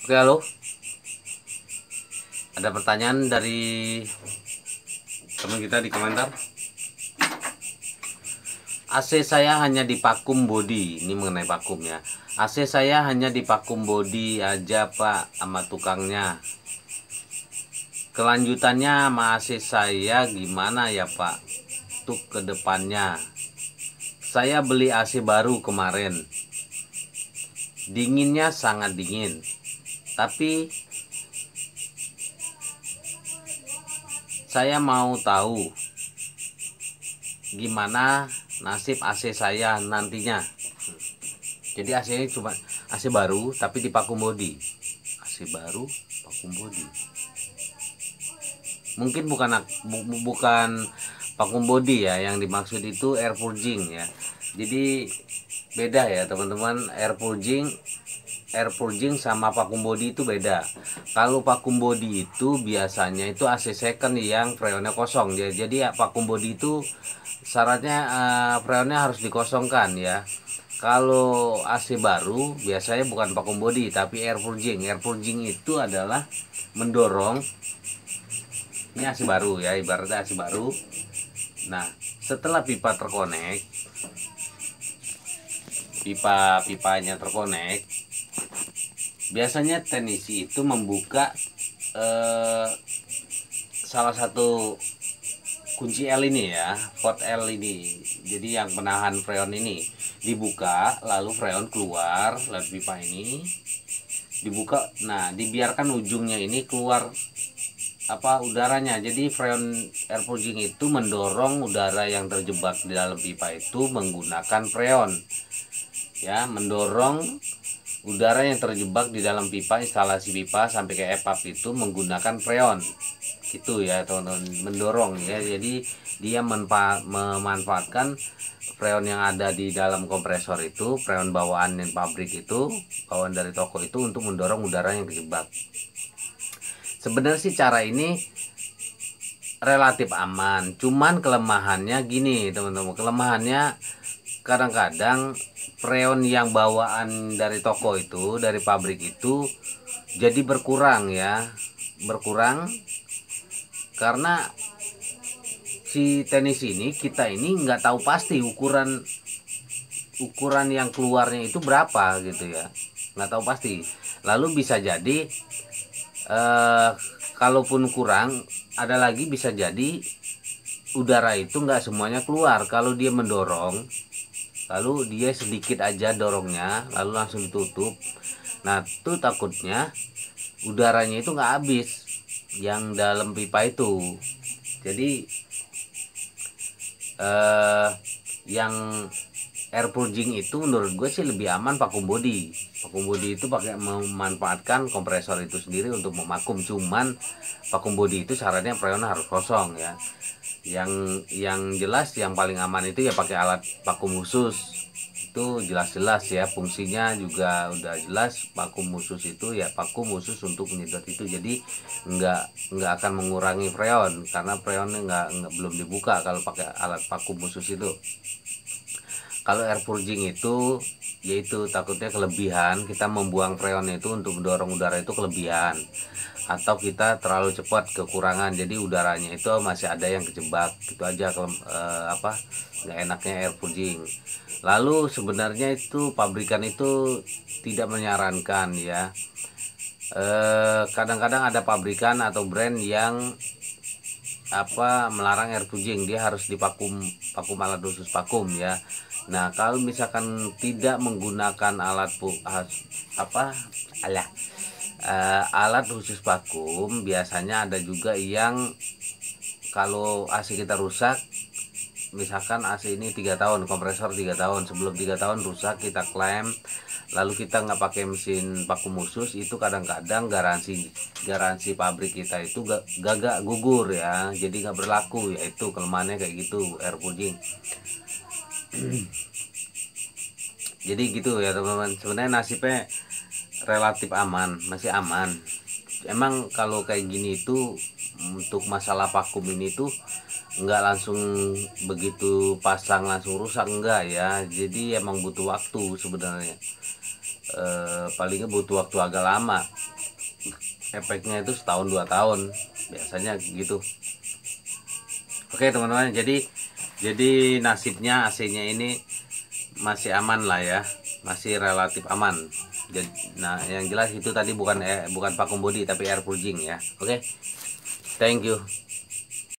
Oke, halo. Ada pertanyaan dari teman kita di komentar. AC saya hanya di vakum body. Ini mengenai vakum ya. AC saya hanya di vakum body aja, Pak, sama tukangnya. Kelanjutannya sama AC saya gimana ya, Pak? Untuk kedepannya. Saya beli AC baru kemarin. Dinginnya sangat dingin. Tapi saya mau tahu gimana nasib AC saya nantinya. Jadi AC ini cuma AC baru tapi di vakum body. AC baru vakum body. Mungkin bukan vakum body ya, yang dimaksud itu air purging ya. Jadi beda ya teman-teman, air purging sama vakum body itu beda. Kalau vakum body itu biasanya itu AC second yang freonnya kosong ya. Jadi ya, vakum body itu syaratnya freonnya harus dikosongkan ya. Kalau AC baru biasanya bukan vakum body tapi air purging. Air purging itu adalah mendorong. Ini AC baru ya, ibaratnya AC baru. Nah, setelah pipa terkonek, pipa-pipanya terkonek, biasanya teknisi itu membuka salah satu kunci L ini ya, port L ini. Jadi yang penahan freon ini dibuka, lalu freon keluar lewat pipa ini dibuka. Nah, dibiarkan ujungnya ini keluar udaranya. Jadi freon air purging itu mendorong udara yang terjebak di dalam pipa itu menggunakan freon ya, mendorong udara yang terjebak di dalam pipa, instalasi pipa sampai ke EPAP itu menggunakan freon gitu ya teman-teman, mendorong ya. Jadi dia memanfaatkan freon yang ada di dalam kompresor itu, freon bawaan yang pabrik itu, bawaan dari toko itu, untuk mendorong udara yang terjebak. Sebenarnya sih cara ini relatif aman, cuman kelemahannya gini teman-teman, kelemahannya kadang-kadang freon yang bawaan dari toko itu, dari pabrik itu jadi berkurang ya, berkurang karena si teknisi ini, kita ini nggak tahu pasti ukuran yang keluarnya itu berapa gitu ya, nggak tahu pasti. Lalu bisa jadi kalaupun kurang, ada lagi bisa jadi udara itu nggak semuanya keluar. Kalau dia mendorong, lalu dia sedikit aja dorongnya, lalu langsung ditutup. Nah, itu takutnya udaranya itu nggak habis yang dalam pipa itu. Jadi yang air purging itu menurut gue sih lebih aman vakum body. Vakum body itu pakai memanfaatkan kompresor itu sendiri untuk memakum. Cuman vakum body itu syaratnya freon harus kosong ya. Yang jelas yang paling aman itu ya pakai alat vakum khusus. Itu jelas-jelas ya, fungsinya juga udah jelas. Vakum khusus itu ya vakum khusus untuk menyedot itu. Jadi nggak akan mengurangi freon karena freonnya belum dibuka kalau pakai alat vakum khusus itu. Kalau air purging itu yaitu takutnya kelebihan, kita membuang freon itu untuk mendorong udara itu kelebihan, atau kita terlalu cepat kekurangan, jadi udaranya itu masih ada yang kejebak. Itu aja nggak enaknya air purging. Lalu sebenarnya itu pabrikan itu tidak menyarankan ya. Kadang-kadang ada pabrikan atau brand yang melarang air purging, dia harus divakum, alat khusus vakum ya. Nah, kalau misalkan tidak menggunakan alat khusus vakum, biasanya ada juga yang kalau AC kita rusak, misalkan AC ini 3 tahun, kompresor 3 tahun, sebelum 3 tahun rusak kita klaim, lalu kita nggak pakai mesin vakum khusus, itu kadang-kadang garansi pabrik kita itu gagak gugur ya, jadi nggak berlaku ya. Itu kelemahannya kayak gitu air purging. Jadi gitu ya teman-teman, sebenarnya nasibnya relatif aman, masih aman. Emang kalau kayak gini itu untuk masalah vakum ini tuh nggak langsung begitu pasang langsung rusak, enggak ya. Jadi emang butuh waktu sebenarnya, palingnya butuh waktu agak lama efeknya itu setahun 2 tahun biasanya gitu. Oke teman-teman, jadi nasibnya AC-nya ini masih aman lah ya, masih relatif aman. Nah yang jelas itu tadi bukan vacuum body tapi air purging ya. Oke, thank you.